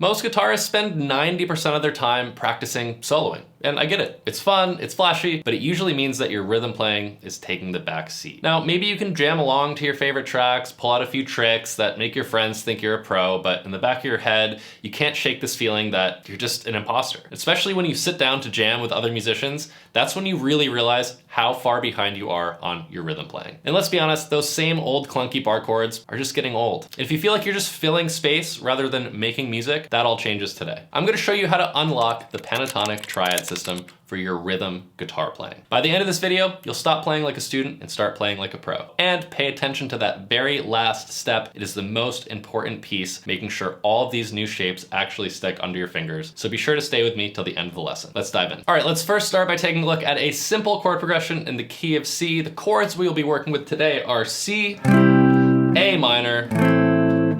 Most guitarists spend 90% of their time practicing soloing. And I get it. It's fun, it's flashy, but it usually means that your rhythm playing is taking the back seat. Now, maybe you can jam along to your favorite tracks, pull out a few tricks that make your friends think you're a pro, but in the back of your head, you can't shake this feeling that you're just an imposter. Especially when you sit down to jam with other musicians, that's when you really realize how far behind you are on your rhythm playing. And let's be honest, those same old clunky bar chords are just getting old. And if you feel like you're just filling space rather than making music, that all changes today. I'm gonna show you how to unlock the Pentatonic Triad System for your rhythm guitar playing. By the end of this video, you'll stop playing like a student and start playing like a pro. And pay attention to that very last step. It is the most important piece, making sure all of these new shapes actually stick under your fingers. So be sure to stay with me till the end of the lesson. Let's dive in. All right, let's first start by taking a look at a simple chord progression in the key of C. The chords we will be working with today are C, A minor,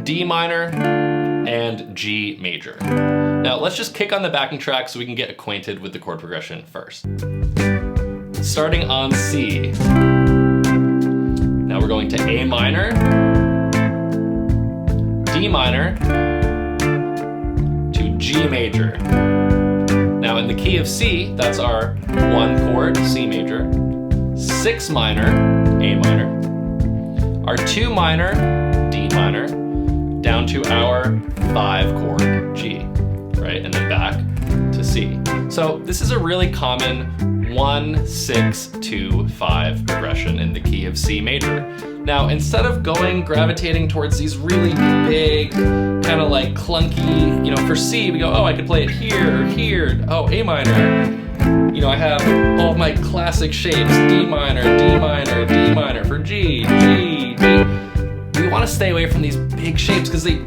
D minor, and G major. Now let's just kick on the backing track so we can get acquainted with the chord progression first. Starting on C. Now we're going to A minor, D minor, to G major. Now in the key of C, that's our 1 chord, C major, 6 minor, A minor, our 2 minor, D minor, down to our 5 chord, G, right? And then back to C. So this is a really common 1, 6, 2, 5 progression in the key of C major. Now, instead of gravitating towards these really big, kind of like clunky, you know, for C, we go, oh, I could play it here, or here, oh, A minor. You know, I have all of my classic shapes, D minor, D minor, D minor, for G, G, G. We want to stay away from these big shapes because they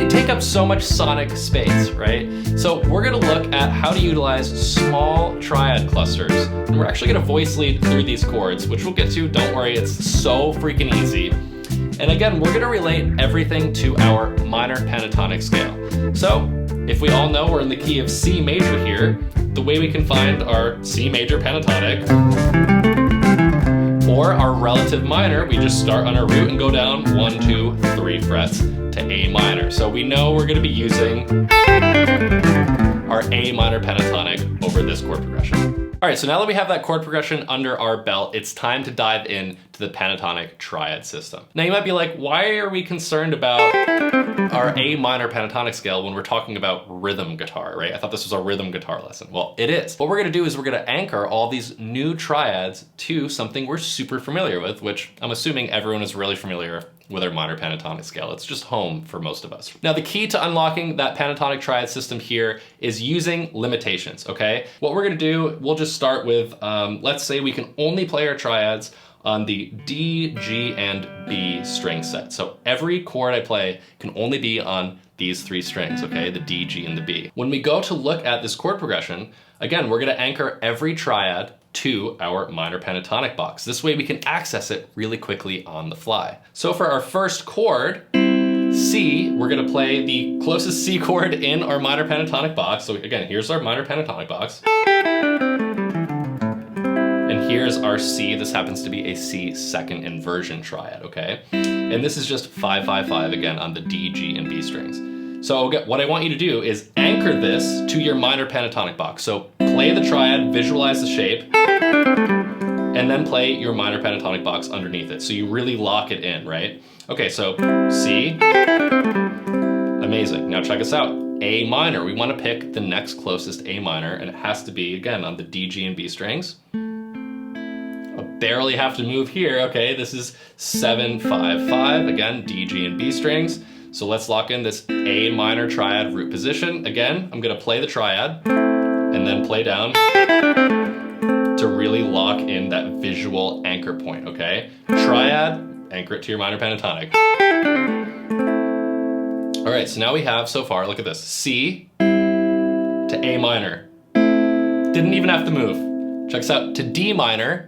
take up so much sonic space, right? So we're going to look at how to utilize small triad clusters. And we're actually going to voice lead through these chords, which we'll get to. Don't worry, it's so freaking easy. And again, we're going to relate everything to our minor pentatonic scale. So if we all know we're in the key of C major here, the way we can find our C major pentatonic or our relative minor, we just start on our root and go down 1, 2, 3 frets to A minor. So we know we're going to be using our A minor pentatonic over this chord progression. All right, so now that we have that chord progression under our belt, it's time to dive in to the Pentatonic Triad System. Now you might be like, why are we concerned about our A minor pentatonic scale when we're talking about rhythm guitar, right? I thought this was a rhythm guitar lesson. Well, it is. What we're gonna do is we're gonna anchor all these new triads to something we're super familiar with, which I'm assuming everyone is really familiar with our minor pentatonic scale. It's just home for most of us. Now, the key to unlocking that pentatonic triad system here is using limitations, okay? What we're gonna do, we'll just start with, let's say we can only play our triads on the D, G, and B string set. So every chord I play can only be on these 3 strings, okay? The D, G, and the B. When we go to look at this chord progression, again, we're gonna anchor every triad to our minor pentatonic box. This way we can access it really quickly on the fly. So for our first chord, C, we're gonna play the closest C chord in our minor pentatonic box. So again, here's our minor pentatonic box. And here's our C. This happens to be a C second inversion triad, okay? And this is just 5, 5, 5 again on the D, G, and B strings. So what I want you to do is anchor this to your minor pentatonic box. So play the triad, visualize the shape, and then play your minor pentatonic box underneath it. So you really lock it in, right? Okay, so C, amazing. Now check us out. A minor, we want to pick the next closest A minor, and it has to be, again, on the D, G, and B strings. I barely have to move here, okay? This is 7, 5, 5, again, D, G, and B strings. So let's lock in this A minor triad root position. Again, I'm gonna play the triad and then play down to really lock in that visual anchor point, okay? Triad, anchor it to your minor pentatonic. All right, so now we have, so far, look at this, C to A minor. Didn't even have to move. Check this out, to D minor.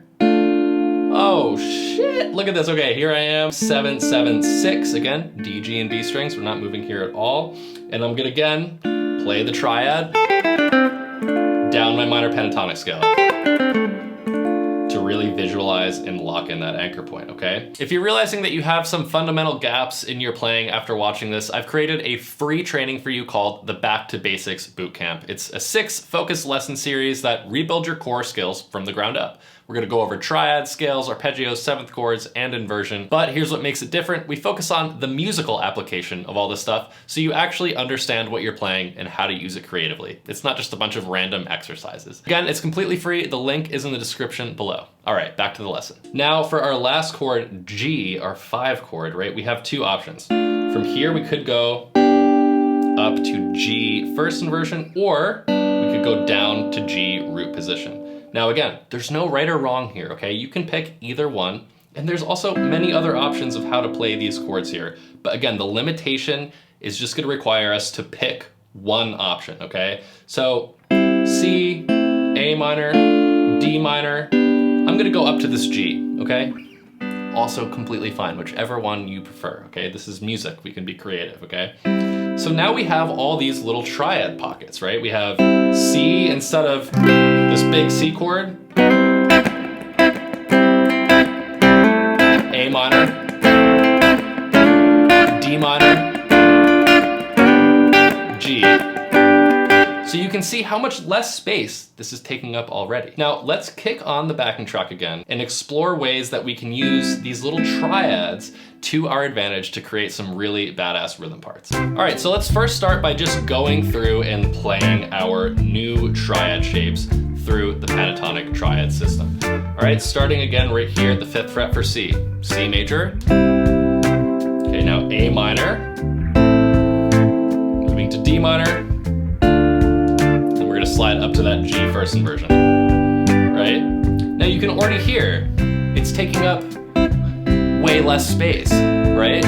Oh shit, look at this. Okay, here I am, 7, 7, 6. Again, D, G, and B strings. We're not moving here at all. And I'm gonna, again, play the triad down my minor pentatonic scale to really visualize and lock in that anchor point, okay? If you're realizing that you have some fundamental gaps in your playing after watching this, I've created a free training for you called the Back to Basics Bootcamp. It's a 6-focused lesson series that rebuild your core skills from the ground up. We're gonna go over triads, scales, arpeggios, 7th chords, and inversion. But here's what makes it different. We focus on the musical application of all this stuff so you actually understand what you're playing and how to use it creatively. It's not just a bunch of random exercises. Again, it's completely free. The link is in the description below. All right, back to the lesson. Now for our last chord, G, our 5 chord, right? We have 2 options. From here, we could go up to G first inversion, or we could go down to G root position. Now again, there's no right or wrong here, okay? You can pick either one, and there's also many other options of how to play these chords here. But again, the limitation is just gonna require us to pick one option, okay? So C, A minor, D minor, I'm gonna go up to this G, okay? Also completely fine, whichever one you prefer, okay? This is music, we can be creative, okay? So now we have all these little triad pockets, right? We have C instead of this big C chord, A minor, D minor, G. So you can see how much less space this is taking up already. Now let's kick on the backing track again and explore ways that we can use these little triads to our advantage to create some really badass rhythm parts. All right, so let's first start by just going through and playing our new triad shapes through the Pentatonic Triad System. All right, starting again right here at the 5th fret for C. C major. Okay, now A minor. Moving to D minor. And we're gonna slide up to that G first inversion, right? Now you can already hear it's taking up way less space, right?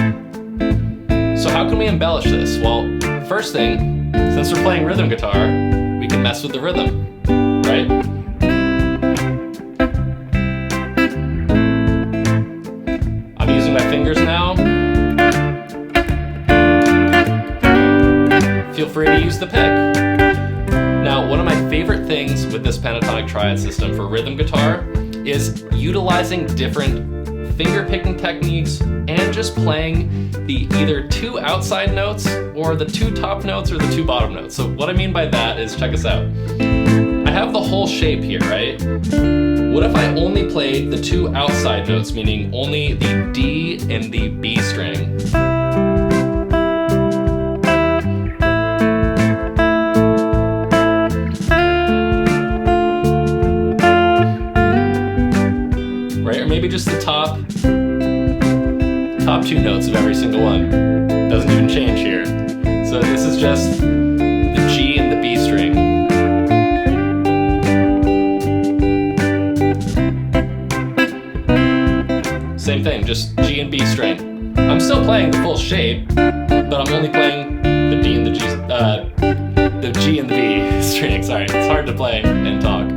So how can we embellish this? Well, first thing, since we're playing rhythm guitar, we can mess with the rhythm, right? I'm using my fingers now. Feel free to use the pick. Now, one of my favorite things with this Pentatonic Triad System for rhythm guitar is utilizing different finger picking techniques and just playing the either 2 outside notes or the 2 top notes or the 2 bottom notes. So what I mean by that is, check us out. I have the whole shape here, right? What if I only played the 2 outside notes, meaning only the D and the B string? Right, or maybe just the top 2 notes of every single one. Doesn't even change here. So this is just the G and the B string. Same thing, just G and B string. I'm still playing the full shape, but I'm only playing the D and the G and the B string. Sorry, it's hard to play and talk.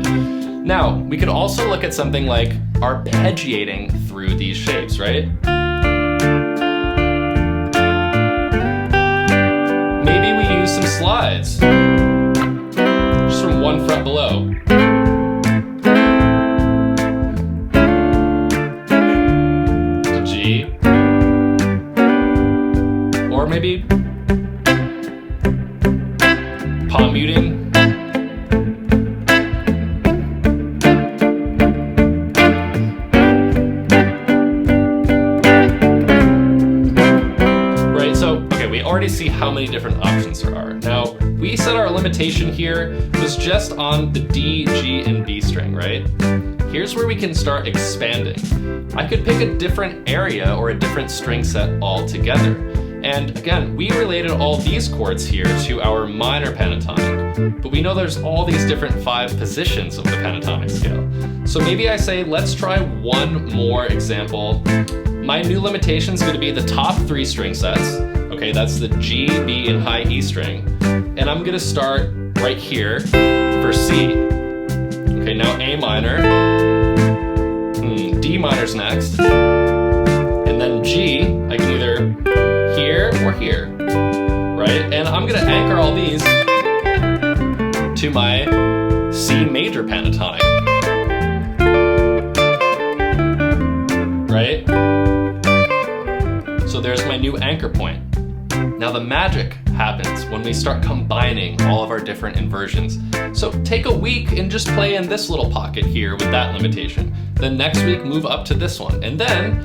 Now, we could also look at something like arpeggiating through these shapes, right? Maybe we use some slides, just from 1 fret below. To G. Or maybe palm muting. Already see how many different options there are. Now, we said our limitation here was just on the D, G, and B string, right? Here's where we can start expanding. I could pick a different area or a different string set altogether. And again, we related all these chords here to our minor pentatonic, but we know there's all these different 5 positions of the pentatonic scale. So maybe I say, let's try one more example. My new limitation is going to be the top 3 string sets. Okay, that's the G, B, and high E string. And I'm gonna start right here for C. Okay, now A minor. D minor's next. And then G, I can either here or here, right? And I'm gonna anchor all these to my C major pentatonic. right? So there's my new anchor point. Now the magic happens when we start combining all of our different inversions. So take a week and just play in this little pocket here with that limitation. Then next week move up to this one, and then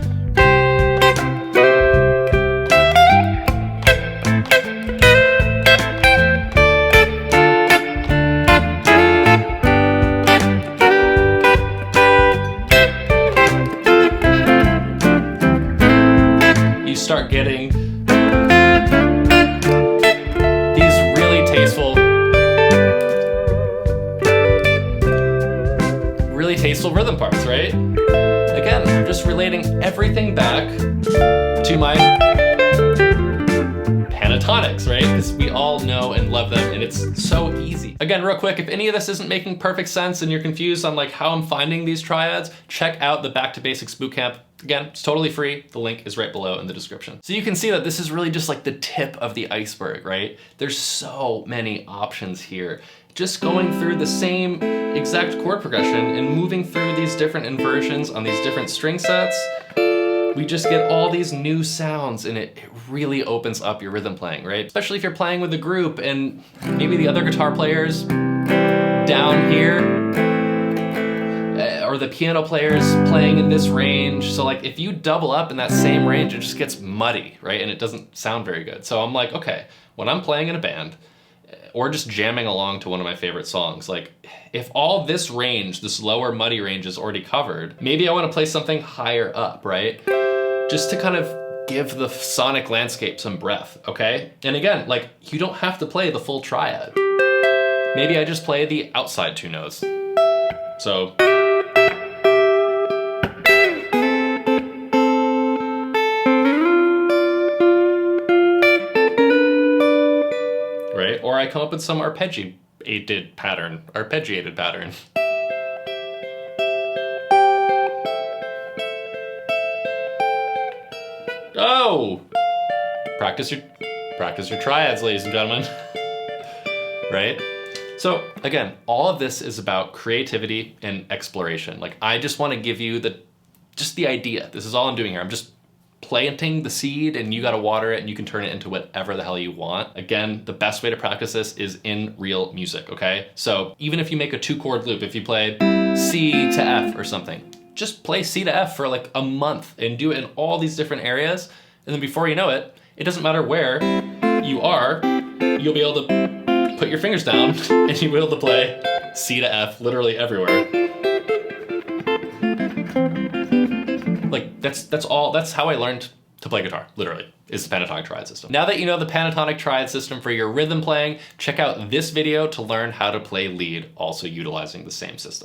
you start getting these really tasteful rhythm parts, right? Again, I'm just relating everything back to my pentatonics, right? Because we all know and love them, and it's so easy. Again, real quick, if any of this isn't making perfect sense and you're confused on like how I'm finding these triads, check out the Back to Basics Bootcamp. Again, it's totally free. The link is right below in the description. So you can see that this is really just like the tip of the iceberg, right? There's so many options here. Just going through the same exact chord progression and moving through these different inversions on these different string sets, we just get all these new sounds, and it really opens up your rhythm playing, right? Especially if you're playing with a group and maybe the other guitar players down here, or the piano players playing in this range. So like if you double up in that same range, it just gets muddy, right? And it doesn't sound very good. So I'm like, okay, when I'm playing in a band or just jamming along to one of my favorite songs, like if all this range, this lower muddy range is already covered, maybe I want to play something higher up, right? Just to kind of give the sonic landscape some breath, okay? And again, like you don't have to play the full triad. Maybe I just play the outside two notes. So, right? Or I come up with some arpeggiated pattern. Oh! Practice your triads, ladies and gentlemen. Right? So again, all of this is about creativity and exploration. Like I just want to give you just the idea. This is all I'm doing here. I'm just planting the seed, and you got to water it, and you can turn it into whatever the hell you want. Again, the best way to practice this is in real music, okay? So even if you make a 2-chord loop, if you play C to F or something, just play C to F for like a month and do it in all these different areas. And then before you know it, it doesn't matter where you are, you'll be able to put your fingers down and you'll be able to play C to F literally everywhere. Like that's how I learned to play guitar, literally, is the Pentatonic Triad System. Now that you know the Pentatonic Triad System for your rhythm playing, check out this video to learn how to play lead, also utilizing the same system.